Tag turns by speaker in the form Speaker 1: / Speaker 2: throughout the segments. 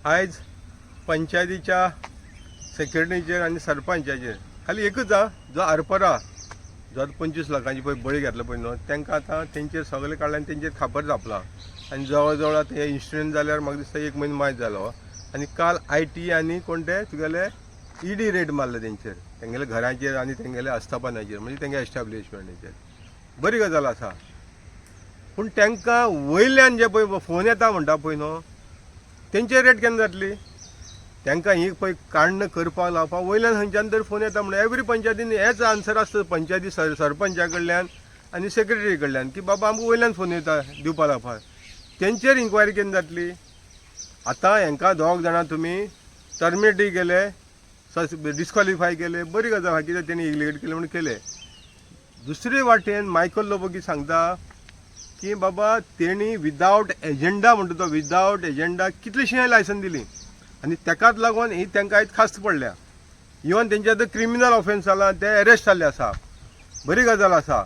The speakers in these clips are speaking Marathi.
Speaker 1: आयज पंचायतीच्या सेक्रेटरीचेर आनी सरपंचाचेर खाली एकूच हा जो आरपरा जो 25 लाखांची पळय बळी घेतला पळय न्हू तांकां आतां तेंचेर सगळे काडला आनी तेंचेर खापर जापला आनी जवळ जवळ आतां हे इन्सिडेंट जाल्यार म्हाका दिसता 1 म्हयनो मायज जालो आनी काल IT आनी कोण ते तुगेले ED रेड मारले तेंचेर तेंगेले घरांचेर आनी तेंगेले आस्थापनाचेर म्हणजे तेंगे एस्टाब्लिशमेंटाचेर बरी गजाल आसा पूण तांकां वयल्यान जे पळय फोन येता म्हणटा पळय न्हू तेंचेर रेट केन्ना जातली तांकां ही पळय काण्ण करपाक लावपाक वयल्यान खंयच्यान तरी फोन येता म्हणून एवरी पंचायतीन हेच आन्सर आसता पंचायती सरपंचा कडल्यान आनी सेक्रेटरी कडल्यान की बाबा आमकां वयल्यान फोन येता दिवपा लावपाक तेंचेर इन्क्वायरी केन्ना जातली आतां हांकां दोग जाणां तुमी टर्मिनेटी केले डिस्क्वॉलिफाय केले बरी गजाल आहा कित्याक तेणी इलिगेट केले म्हणून केले दुसरे वाटेन मायकल लोबोगी सांगता की बाबा तेणी विदावट एजेंडा म्हणटा तो विदावट एजेंडा कितलीशीं लायसन दिली आनी तेकाच लागून ही तांकां आयज खास्त पडल्या इवन तेंचे आतां क्रिमिनल ऑफेन्स जाला ते अरेस्ट जाल्ले आसा बरी गजाल आसा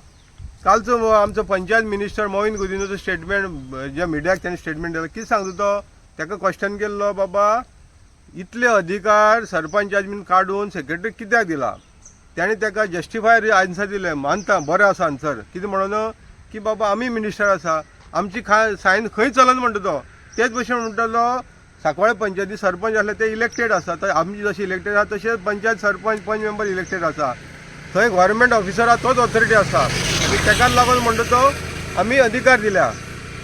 Speaker 1: कालचो आमचो पंचायत मिनिस्टर मोहीन गुदिनोचो स्टेटमेंट जे मिडियाक ताणें स्टेटमेंट दिलो कितें सांगता तो ताका क्वेश्चन केल्लो बाबा इतले अधिकार सरपंचाचे बीन काडून सेक्रेटरी कित्याक दिला ताणें ताका जस्टिफाय आन्सर दिलें मानता बरें आसा आन्सर कितें म्हणून की बाबा आमी मिनिस्टर आसा आमची सायन खंय चलन म्हणटा तो तेच भशेन म्हणटालो सांकवाळे पंचायती सरपंच आसले ते इलेक्टेड आसा तर आमची जशी इलेक्टेड आसा तशेंच पंचायत सरपंच 5 मेंबर इलेक्टेड आसा थंय गव्हर्मेंट ऑफिसर आहा तोच ऑथॉरिटी आसा आनी तेकाच लागून म्हणटा तो आमी अधिकार दिल्या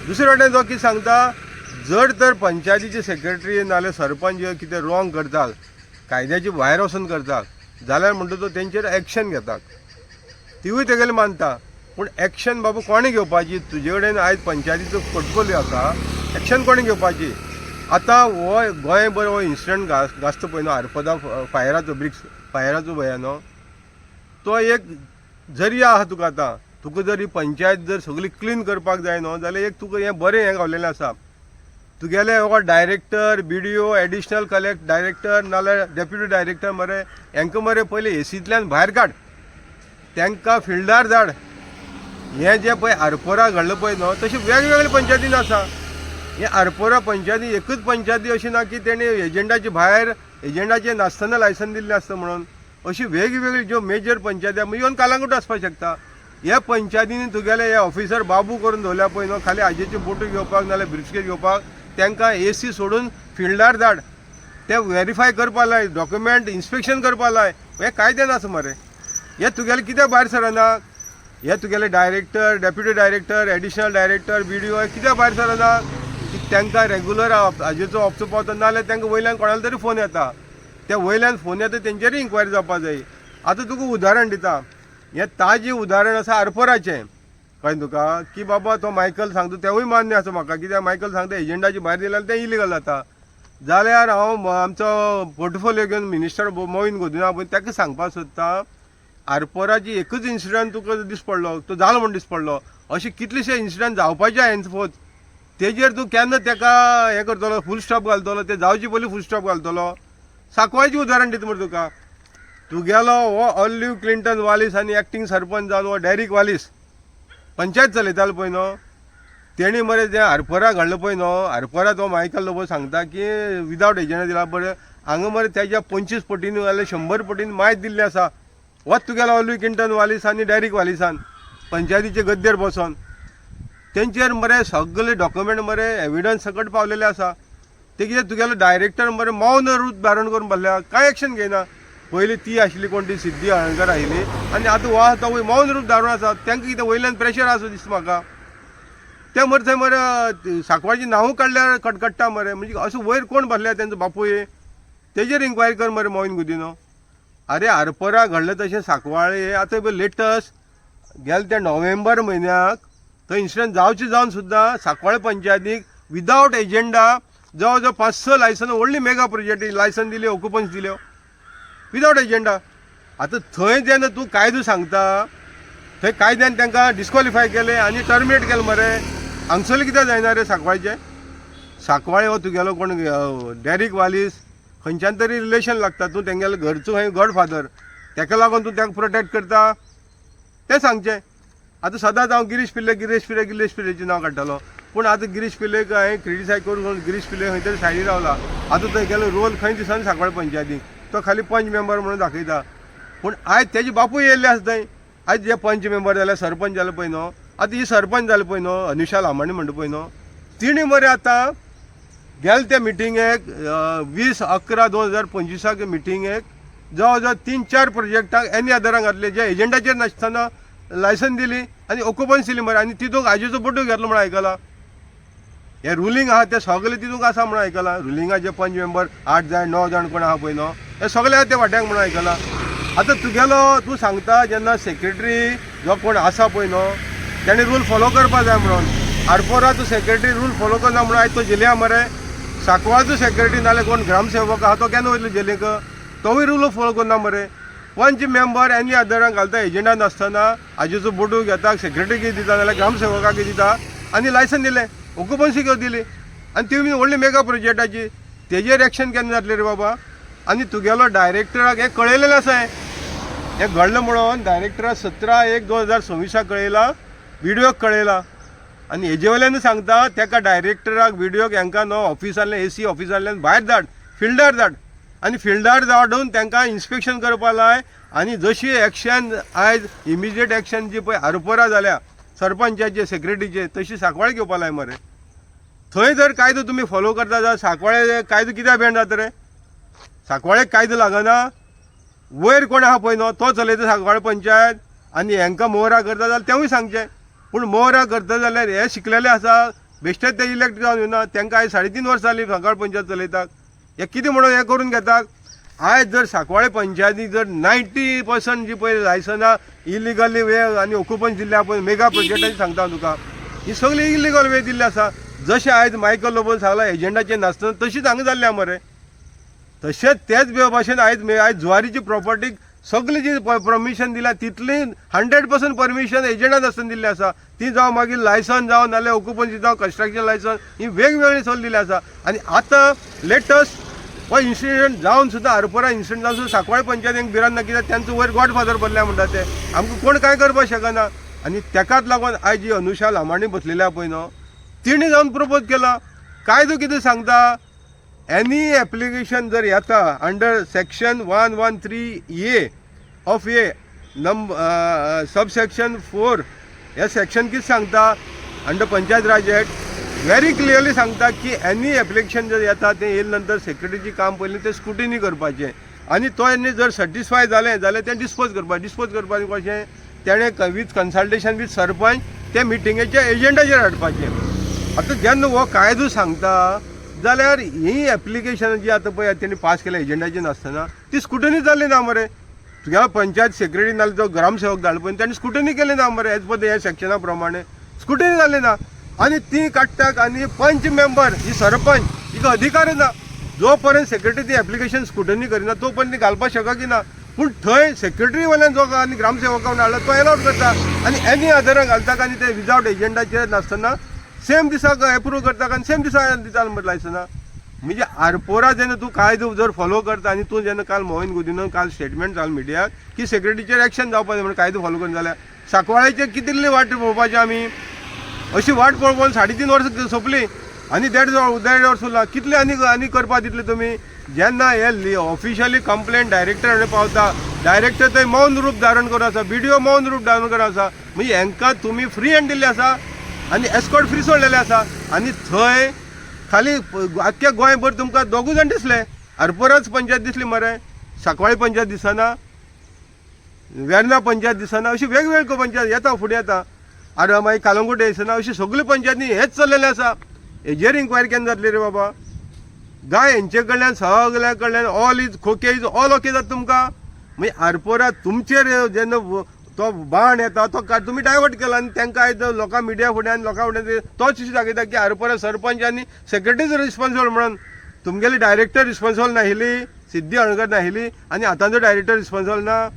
Speaker 1: दुसरे वाटेन जो कितें सांगता जर तर पंचायतीचे सेक्रेटरी नाल्यार सरपंच कितें रॉंग करतात कायद्याची भायर वचून करतात जाल्यार म्हणटा तो तेंचेर एक्शन घेतात तिवूय तेगेले मानता पूण एक्शन बाबा कोणें घेवपाची तुजे कडेन आयज पंचायतीचो पोर्टफोलियो आसा एक्शन कोणें घेवपाची आतां हो गोंय बरो हो इन्सिडंट गाजता पळय न्हू आरपदा फायराचो ब्रिक्स फायराचो भंय न्हू तो एक जरिया आहा तुका आतां तुका जर ही पंचायत जर सगळी क्लीन करपाक जाय न्हू जाल्यार एक तुका हें बरें हें गावलेलें आसा तुगेले हो director BDO additional collect director नाल्यार डेप्युटी डायरेक्टर मरे हांकां मरे पयलीं एसींतल्यान भायर काड तांकां फिल्डार धाड हें जें पळय आरपोरा घडलें पळय न्हू तशें वेगवेगळ्या पंचायतीन आसा हे आरपोरा पंचायती एकूच पंचायती अशी ना की तेणी एजंडाचे भायर एजंडाचें नासतना लायसन दिल्लें आसता म्हणून अशी वेगवेगळी ज्यो मेजर पंचायती आहा इवन कालांगूट आसपाक शकता ह्या पंचायतींनी तुगेले हे ऑफिसर बाबू करून दवरल्या पळय न्हू खाली हाजेचे फोटो घेवपाक नाल्यार ब्रिफकेस घेवपाक तांकां AC सोडून फिल्डार धाड ते व्हेरीफाय करपा लाय डॉक्युमेंट इन्स्पेक्शन करपा लाय हें कायद्यान आसा मरे हे तुगेले कित्याक भायर सरना हे तुगेले director deputy director additional director BDO कित्याक भायर सरना की तांकां रेगुलर हाजेचो ऑफचो पावता नाल्यार तांकां वयल्यान कोणालो तरी फोन येता त्या वयल्यान फोन येता तेंचेरूय इन्क्वायरी जावपाक जाय आतां तुका उदाहरण दिता हें ताजें उदाहरण आसा आरपोराचें कळ्ळें तुका की बाबा तो मायकल सांगता तेवूय मान्य आसा म्हाका कित्याक मायकल सांगता एजंडाची भायर दिल्यार तें इलिगल जाता जाल्यार हांव आमचो पोर्टफोलियो घेवन मिनिस्टर मोहीन गुदिना पळय ताका सांगपाक सोदता आरपोराची एकूच इन्सिडंट तुका दीस पडलो तो जालो म्हण दीस पडलो अशें कितलेशे इन्सिडंट जावपाचे हेन्सफोर्थ तेजेर तूं केन्ना ताका हें करतलो फूल स्टॉप घालतलो ते जावचे पयलीं फूल स्टॉप घालतलो सांकवाळचें उदाहरण दिता मरे तुका तुगेलो हो ऑलिव्ह क्लिंटन वालीस आनी एक्टींग सरपंच जावन हो डेरिक वालीस पंचायत चलयतालो पळय न्हू तेणी मरे जें आरपोरा घडलें पळय न्हू आरपोरा तो मायकल लोबो सांगता की विदावट एजंडा दिला बरें हांगा मरे तेज्या 25 पटीन जाल्यार 100 पटीन मायज दिल्ली आसा होच तुगेलो ऑलिव्ह क्लिंटन वालीस आनी डेरिक वालिसान पंचायतीचे गद्देर बसोन तेंचेर मरे सगळे डॉक्युमेंट मरे एविडन्स सकट पावलेले आसा ते कितें तुगेलो डायरेक्टर मरे मौन रूत धारण करून बसल्या कांय एक्शन घेयना पयलीं ती आशिल्ली कोण ती सिद्धी अळंकार आयिल्ली आनी आतां हो आसा तो मौन रूप धारून आसा तांकां कितें वयल्यान प्रेशर आसा दिसता म्हाका ते मरे थंय मरे सांकवाळचीं नांवूय काडल्यार कटकट्टा मरे म्हणजे अशें वयर कोण बसल्या तेंचो बापूय तेजेर इन्क्वायरी कर मरे मोहीन गुदिनो अरे आरपोरा घडलें तशें सांकवाळे आतां लेटस्ट गेल्या त्या नोव्हेंबर म्हयन्याक थंय इन्सिडंट जावचे जावन सुद्दां सांकवाळे पंचायतीक विदावट एजेंडा जवळ जवळ 5-6 लायसन व्हडली मेगा प्रोजेक्ट लायसन दिली ऑक्युपन्स दिल्यो विदावट एजेंडा आतां थंय जेन्ना तूं कायदो सांगता थंय कायद्यान तांकां डिस्क्वॉलिफाय केले आनी टर्मिनेट केले मरे हांगसरले कित्याक जायना रे सांकवाळचे सांकवाळे हो तुगेलो कोण डेरिक वालीस खंयच्यान तरी रिलेशन लागता तूं तेंगेलो घरचो खंय गॉडफादर ताका लागून तूं ताका प्रोटेक्ट करता तें सांगचें आतां सदांच हांव गिरीश पिल्लेचें नांव काडटलो पूण आतां गिरीश पिलेक हांवें क्रिटिसायज करून गिरीश पिले खंय तरी सायडीन रावला. आतां थंय गेलो रोल खंय दिसांनी सांकवाळ पंचायतीक तो खाली पंच मेंबर म्हणून दाखयता. पूण आयज तेजे बापूय येयल्ले आसा थंय. आयज जे पंच मेंबर जाल्यार सरपंच जाले पळय न्हू, आतां ही सरपंच जाले पळय न्हू, अनुशा लामाणी म्हणटा पळय न्हू, तिणी मरे आतां गेले त्या मिटिंगेक 20/11/2025 मिटिंगेक जवळ जवळ 3-4 प्रोजेक्टाक एनी आदारांक घातले जे एजंडाचेर नासतना लायसन दिली आनी ऑक्युपन्सी दिली मरे. आनी तितूंक आजीचो बड्डो घेतलो म्हणून आयकलां. हे रुलींग आहा ते सगळे तितूंक आसा म्हणून आयकलां. रुलिंगाचे पंच मेंबर 8 जाण 9 जाण कोण आहा पळय न्हू, हे सगळे आहा ते वाट्याक म्हणून आयकलां. आतां तुगेलो तूं सांगता जेन्ना सेक्रेटरी जो कोण आसा पळय न्हू ताणें रूल फॉलो करपा जाय म्हणून. आरपोरा तूं सेक्रेटरी रूल फॉलो करना म्हणून आयज तो जेल्या मरे. सांकवाळचो सेक्रेटरी नाल्यार कोण ग्रामसेवक आहा तो केन्ना वयतलो जेलीक, तोवूय रूल फॉलो करना मरे. पंच मेंबर एनी आदारांक घालता एजंडा नासतना आजीचो बडू घेता सेक्रेटरीक दिता नाल्यार ग्रामसेवकाक दिता आनी लायसन दिलें ऑक्युपन्सी दिली. आनी ती व्हडली मेगा प्रोजेक्टाची तेजेर एक्शन केन्ना जातलें रे बाबा. आनी तुगेलो डायरेक्टराक हें कळयलेलें आसा. हें घडलें म्हणून डायरेक्टराक 17/1/2026 कळयलां, व्हिडियोक कळयलां. आनी हेजे वयल्यान सांगता ताका डायरेक्टराक व्हिडियोक हांकां न्हू ऑफिसांतल्यान AC ऑफिसांतल्यान भायर धाड, फिल्डार धाड आनी फिल्डार धाडून तांकां इन्स्पेक्शन करपा लाय. आनी जशी एक्शन आयज इमिजिएट एक्शन जी पळय आरपोरा जाल्या सरपंचाचे सेक्रेटरीचे तशी सांकवाळे घेवपा लाय मरे. थंय जर कायदो तुमी फॉलो करता जाल्यार सांकवाळे कायदो कित्याक बॅन जाता रे. सांकवाळेक कायदो लागना. वयर कोण आहा पळय न्हू तो चलयता सांकवाळे पंचायत आनी हांकां मोहरा करता जाल्यार तेवूय सांगचें. पूण मोहरा करता जाल्यार हे शिकलेले आसा बेश्टेच ते इलेक्ट जावन येवना. तांकां आयज 3.5 वर्सां जालीं सांकवाळ पंचायत चलयतात. हे कितें म्हणून हे करून घेतात. आयज जर सांकवाळे पंचायतीक जर 90% जी पळय लायसनां इलिगली वे आनी ऑक्युपन्सी दिल्ल्या पळय मेगा प्रोजेक्टाची सांगता तुका ही सगळी इलिगल वे दिल्ली आसा. जशें आयज मायकल लोबोन सांगलां एजंडाचेर नासतना तशीच हांगा जाल्ल्या मरे. तशेंच तेच भाशेन आयज जुवारीची प्रॉपर्टीक सगळी जी परमिशन दिल्या तितली 100% परमिशन एजंडा नासतना दिल्ली आसा. ती जावं मागीर लायसन जावं नाल्यार ऑक्युपन्सी जावं कन्स्ट्रक्शन लायसन ही वेगवेगळी सगळी दिल्ली आसा. आनी आतां लेटस्ट हो इन्सिडंट जावन सुद्दां आरपोरा इन्सिडंट जावन सुद्दां सांकवाळे पंचायतीक भिरांत ना. कित्याक त्यांचो वयर गॉडफादर बसल्या म्हणटा ते आमकां कोण कांय करपाक शकना. आनी तेकाच लागून आयज जी अनुशा लामाणी बसलेल्या पळय न्हू तिणी जावन प्रपोज केला. कायदो कितें सांगता एनी एप्लिकेशन जर येता under section 113A of A subsection 4 हे सेक्शन कितें सांगता अंडर पंचायत राज एक्ट व्हेरी क्लियरली सांगता की एनी एप्लिकेशन जर येता ते येयले नंतर सेक्रेटरीची काम पयलीं ते स्क्रुटिनी करपाचें आनी तो जर सॅटिस्फाय जालें जाल्यार तें डिस्पोज करपाचें कशें तेणें विथ कन्सल्टेशन विथ सरपंच ते मिटिंगेच्या एजंडाचेर हाडपाचें. आतां जेन्ना हो कायदो सांगता जाल्यार ही एप्लिकेशन जी आतां पळय तेणी पास केल्या एजंडाची नासतना ती स्क्रुटिनी जाल्ली ना मरे. तुगेलो पंचायत सेक्रेटरी नाल्यार जो ग्रामसेवक धाडलो पळय ताणें स्क्रुटिनी केली ना मरे. एज पर ह्या सेक्शना प्रमाणे स्क्रुटिनी जाल्ली ना. आनी ती काडटाक आनी पंच मेंबर ही सरपंच हिका अधिकार ना. जो पर्यंत सेक्रेटरी ती एप्लिकेशन स्क्रुटिनी करिना तो पर्यंत ती घालपाक शकची ना. पूण थंय सेक्रेटरी वयल्यान जो आनी ग्रामसेवकान हाडला तो एलावड करता आनी एनी आदाराक घालता आनी ते विदावट एजंडाचेर नासतना सेम दिसाक एप्रूव करता आनी सेम दिसा दिता मरे लायसना. म्हणजे आरपोरा जेन्ना तूं कायदो जर फॉलो करता आनी तूं जेन्ना काल मोहीन गुदिनान काल स्टेटमेंट जाल मिडियाक की सेक्रेटरीचेर एक्शन जावपा जाय म्हणून कायदो फॉलो करून जाल्यार सांकवाळेचेर कितली वाट पळोवपाची आमी. अशी वाट पळोवन 3.5 वर्सां सोंपली आनी देड वर्स उरला. कितले आनी करपा दितले तुमी. जेन्ना हे ऑफिशियली कंप्लेंट डायरेक्टर कडेन पावता डायरेक्टर थंय मौन रूप धारण करून आसा, BDO मौन रूप धारण करून आसा. म्हणजे हांकां तुमी फ्री हँड दिल्ले आसा आनी एस्कॉर्ट फ्री सोडलेले आसा. आनी थंय खाली आख्ख्या गोंयभर तुमकां 2 जाण दिसले. आरपोराच पंचायत दिसली मरे, सांकवाळे पंचायत दिसना, वेर्ना पंचायत दिसना. अशी वेगवेगळ्यो पंचायत येता फुडें येता. आनी मागीर कालंगूट दिसना. अशी सगळी पंचायती हेच चल्लेलें आसा. हेजेर इन्क्वायरी केन्ना जातली रे बाबा. गाय हेंचे कडल्यान सगळ्या कडल्यान ऑल इज खोके इज ऑल ओके जाता तुमकां. मागीर आरपोरा तुमचेर जेन्ना तो बाण येता तो तुमी डायवर्ट केला आनी तांकां आयज लोकां मिडिया फुडें आनी लोकां फुडें तोच इशू दाखयता की आरपोरा सरपंच आनी सेक्रेटरीच रिस्पॉन्सिबल म्हणून. तुमगेली डायरेक्टर रिस्पॉन्सिबल नाशिल्ली, सिद्धी अणकर नाशिल्ली आनी आतांचो डायरेक्टर रिस्पॉन्सिबल ना.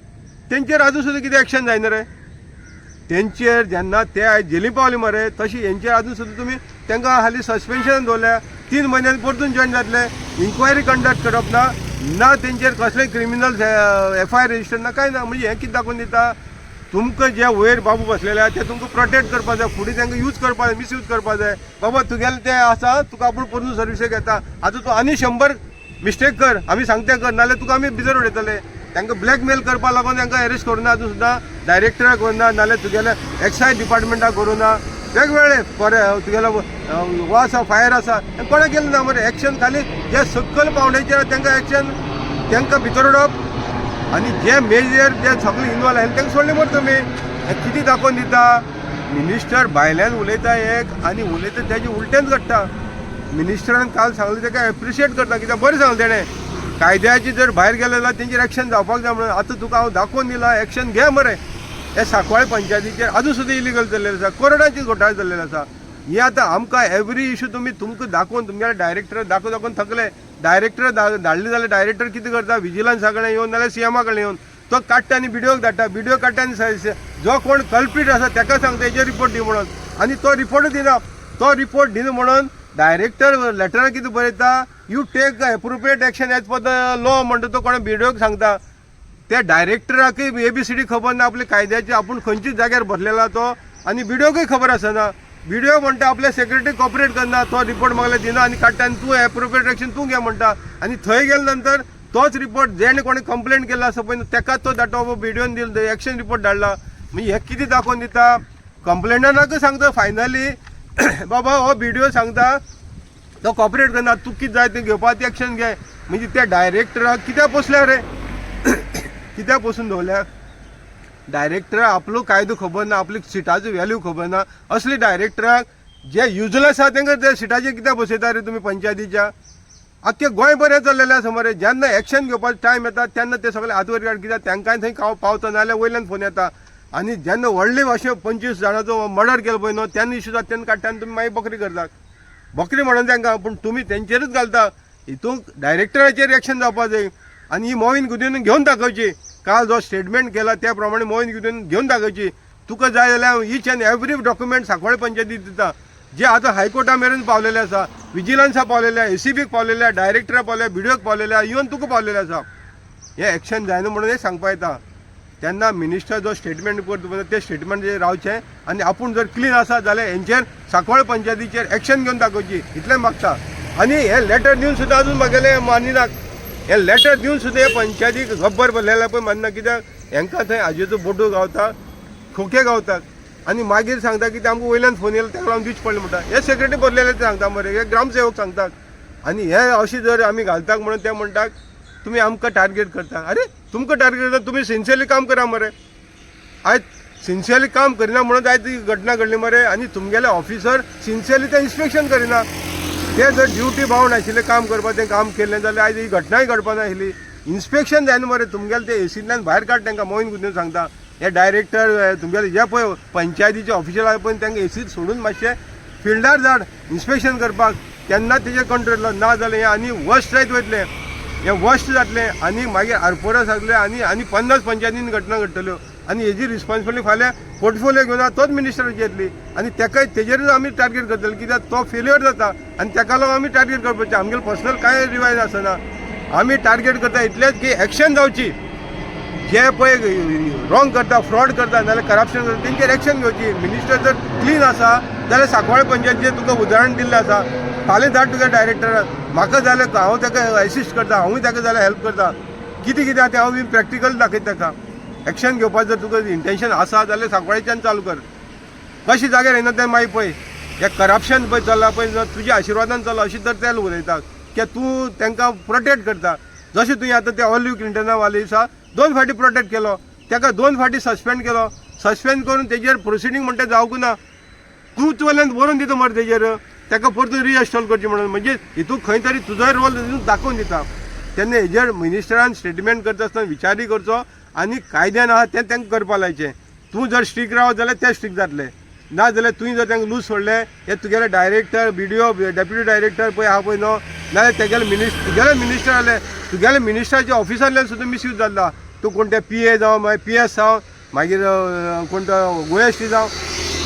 Speaker 1: तेंचेर आजून सुद्दां कितें एक्शन जायना रे. तेंचेर जेन्ना ते आयज जेली पावले मरे तशी हेंचेर आजून सुद्दां तुमी तांकां हालीं सस्पेन्शन दवरल्या. 3 म्हयन्यांनी परतून जॉयन जातले. इन्क्वायरी कंडक्ट करप ना तेंचेर कसलेंय क्रिमिनल FIR रजिस्टर ना कांय ना. म्हणजे हें कितें दाखोवन दिता तुमकां जे वयर बाबू बसलेले आहा ते तुमकां प्रोटेक्ट करपा जाय, फुडें तांकां यूज करपा जाय, मिसयूज करपा जाय. बाबा तुगेलें तें आसा, तुका आपूण परतून सर्विसेक येता, आतां तूं आनी 100 मिस्टेक कर, आमी सांगता कर, नाल्यार तुका आमी भितर उडयतले. तांकां ब्लॅकमेल करपा लागून तांकां अरेस्ट करूना अजून सुद्दां, डायरेक्टराक करूना, नाल्यार तुगेल्या एक्सायज डिपार्टमेंटाक करूना, वेगवेगळे तुगेलो वो आसा फायर आसा कोणा केलें ना मरे. एक्शन खाली जे सकयल पावंड्याचेर तांकां एक्शन, तांकां भितर उडोवप, आनी जे मेजर जे सगळे इनवॉल्व आयले तांकां सोडले मरे तुमी. कितें दाखोवन दिता, मिनिस्टर भायल्यान उलयता एक आनी उलयता तेजे उलटेंच घडटा. मिनिस्टरान काल सांगलें ताका एप्रिशिएट करता, कित्याक बरें सांगलें तेणें, कायद्याची जर भायर गेले जाल्यार तेंचेर एक्शन जावपाक जाय म्हणून. आतां तुका हांव दाखोवन दिलां, एक्शन घे मरे. हे सांकवाळे पंचायतीचेर अजून सुद्दां इलिगल चल्लेलें आसा, करोडाची घोटाळे चल्लेले आसा. हे आतां आमकां एवरी इशू तुमकां दाखोवन तुमगेले डायरेक्टर दाखोवन थकले. डायरेक्टर धाडले जाल्यार डायरेक्टर कितें करता, विजिलन्सा कडेन येवन नाल्यार सीएमा कडेन येवन तो काडटा आनी व्हिडिओक धाडटा, व्हिडिओ काडटा आनी जो कोण कल्प्रीट आसा ताका सांगता हेजेर रिपोर्ट दी म्हणून, आनी तो रिपोर्ट दिना. तो रिपोर्ट दिना म्हणून डायरेक्टर लेटरान कितें बरयता, you take appropriate action as per the law म्हणटा तो कोणा व्हिडिओक सांगता. त्या डायरेक्टराकय ABCD खबर ना आपल्या कायद्याची, आपूण खंयच्याच जाग्यार भरलेला तो, आनी व्हिडिओकय खबर आसना. व्हिडिओ म्हणटा आपल्या सेक्रेटरी कॉपरेट करना, तो रिपोर्ट म्हाका दिना आनी काडटा आनी तूं एप्रोप्रिएट एक्शन तूं घे म्हणटा. आनी थंय गेले नंतर तोच रिपोर्ट जेणे कोणी कंप्लेंट केला आसा पळय तेकाच तो धाडटा, व्हिडिओन दिल एक्शन रिपोर्ट धाडला. म्हणजे हे कितें दाखोवन दिता, कंप्लेंटराकय सांगता फायनली बाबा हो व्हिडिओ सांगता तो कॉपरेट करना, तूं कितें जाय तें घेवपा ती एक्शन घे. म्हणजे त्या डायरेक्टराक कित्याक पोसल्या रे, कित्याक पोसून दवरल्या. डायरेक्टराक आपलो कायदो खबर ना, आपली सिटाचो व्हॅल्यू खबर ना. असले डायरेक्टराक जे युजलेस आसा तांकां त्या सिटाचेर कित्याक बसयता रे तुमी पंचायतीच्या. आख्खें गोंय बरें चल्लेलें आसा मरे. जेन्ना एक्शन घेवपाचो टायम येता तेन्ना ते सगळे हातवर काड, कित्याक तांकांय थंय पावता नाल्यार वयल्यान फोन येता. आनी जेन्ना व्हडले अशें 25 जाणांचो मर्डर केलो पळय न्हू, तेन्ना इश्यू जाता तेन्ना काडटा आनी तुमी मागीर बकरी करतात. बकरी म्हणून तांकां, पूण तुमी तेंचेरूच घालता. हितूंक डायरेक्टराचेर एक्शन जावपा जाय आनी ही मोहीन गुदिनून घेवन दाखोवची. काल जो स्टेटमेंट केला त्या प्रमाणे मोहीन गुदिनून घेवन दाखोवची. तुका जाय जाल्यार each and every document Sancoale पंचायतीक दिता, जे आतां हायकोर्टा मेरेन पावलेले आसा, विजिलन्सा पावलेले, ACBक पावलेले, डायरेक्टरा पावले, व्हिडिओक पावलेले, इवन तुका पावलेले आसा. हे एक्शन जायना म्हणून हे सांगपा येता. तेन्ना मिनिस्टर जो स्टेटमेंट करता ते स्टेटमेंट रावचें आनी आपूण जर क्लीन आसा जाल्यार हेंचेर सांकवाळे पंचायतीचेर एक्शन घेवन दाखोवची, इतलें मागता. आनी हे लेटर दिवन सुद्दां अजून म्हागेले मानिनात. हे लेटर दिवन सुद्दां हे पंचायतीक गब्बर भरलेले पळय मानना, कित्याक हेंकां थंय हाजेचो बोटो गावता, खोके गावतात आनी मागीर सांगता की ते आमकां वयल्यान फोन येयलो ताका लागून दिवचे पडलें म्हणटा. हे सेक्रेटरी भरलेले ते सांगता मरे, हे ग्रामसेवक सांगतात. आनी हे अशें जर आमी घालतात म्हणून ते म्हणटात तुमी आमकां टार्गेट करता. अरे तुमकां टार्गेट करता, तुमी सिन्सियरली काम करा मरे. आयज सिन्सियरली काम करिना म्हणून आयज ही घटना घडली मरे. आनी तुमगेले ऑफिसर सिन्सियरली ते इन्स्पेक्शन करिना. ते जर ड्युटी बावंड आशिल्ले काम करपाक तें काम केलें जाल्यार आयज ही घटनाय घडपा नाशिल्ली. इन्स्पेक्शन जायना मरे. तुमगेले ते एसींतल्यान भायर काड तांकां मोहीन गुदिनून सांगता. हे डायरेक्टर तुमगेले जे पळय पंचायतीचे ऑफिशल आसा पळय तांकां एसीत सोडून मातशें फिल्डार धाड इन्स्पेक्शन करपाक, तेन्ना तेजेर कंट्रोल ना जालें हें आनी वर्स्ट जायत वयतलें. हें वर्स्ट जातलें आनी मागीर आरपोरा जातलें आनी 50 पंचायतीन घटना घडटल्यो आनी हेजी रिस्पॉन्सिबिलिटी फाल्यां पोर्टफोलियो घेवन तोच मिनिस्टराची येतली आनी तेकाय तेजेरूच आमी टार्गेट करतले, कित्याक तो फेल्युअर जाता आनी तेका लागून आमी टार्गेट करपाचें. आमगेलें पर्सनल कांय रिवायज आसना. आमी टार्गेट करता इतलेंच की एक्शन जावची. जे पळय रॉंग करता, फ्रॉड करता नाल्यार करप्शन करता तेंचेर एक्शन घेवची. मिनिस्टर जर क्लीन आसा जाल्यार सांकवाळे पंचायतीचें तुका उदाहरण दिल्लें आसा. फाल्यां धाड तुका डायरेक्टराक, म्हाका जाल्यार हांव ताका एसिस्ट करता, हांवूय ताका जाल्यार हेल्प करता. कितें कितें तें हांव प्रॅक्टिकल दाखयता ताका. एक्शन घेवपाक जर तुका इंटेंशन आसा जाल्यार सांकवाळेच्यान चालू कर. कशें जाग्यार येना तें मागीर पळय हें करप्शन पळय चल्लां पळय तुज्या आशिर्वादान चल्लां अशें तर ते उलयतात की तूं तांकां प्रोटेक्ट करता. जशें तुवें आतां ते ऑलिव्ह क्लिंटना वाली आसा 2 फावटी प्रोटेक्ट केलो, ताका 2 फावटी सस्पेंड केलो. सस्पेंड करून तेजेर प्रोसिडींग म्हणटा जावंक ना. तूं वेल्यान बरोवन दिता मरे तेजेर, ताका परतून रिइन्स्टॉल करचें म्हणून. म्हणजे हितून खंय तरी तुजोय रोल दाखोवन दिता. तेन्ना हेजेर मिनिस्टरान स्टेटमेंट करता आसतना विचारूय करचो आनी कायद्यान आहा तें तांकां करपा लायचें. तूं जर स्ट्रीक रावत जाल्यार ते स्ट्रीक जातले, ना जाल्यार तुवें जर तांकां लूज सोडले हे तुगेले डायरेक्टर BDO डेप्युटी डायरेक्टर पळय आहा पळय न्हू नाल्यार तुगेले मिनिस्टर जाले, तुगेले मिनिस्टराच्या ऑफिसांतल्यान सुद्दां मिसयूज जाल्ला. तूं कोण ते PA जावं मागीर PS जावं मागीर कोण तो OST जावं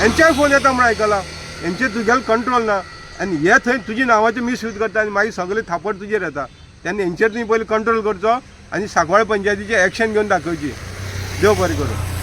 Speaker 1: हेंच्याय फोन येता म्हण आयकलां. हेंचेर तुगेलो कंट्रोल ना आनी हे थंय तुजी नांवाचें मिसयूज करता आनी मागीर सगळे थापट तुजेर येता. तेन्ना हेंचेर तुवें पयलीं कंट्रोल करचो आनी सांकवाळे पंचायतीचें एक्शन घेवन दाखोवची. देव बरें करूं.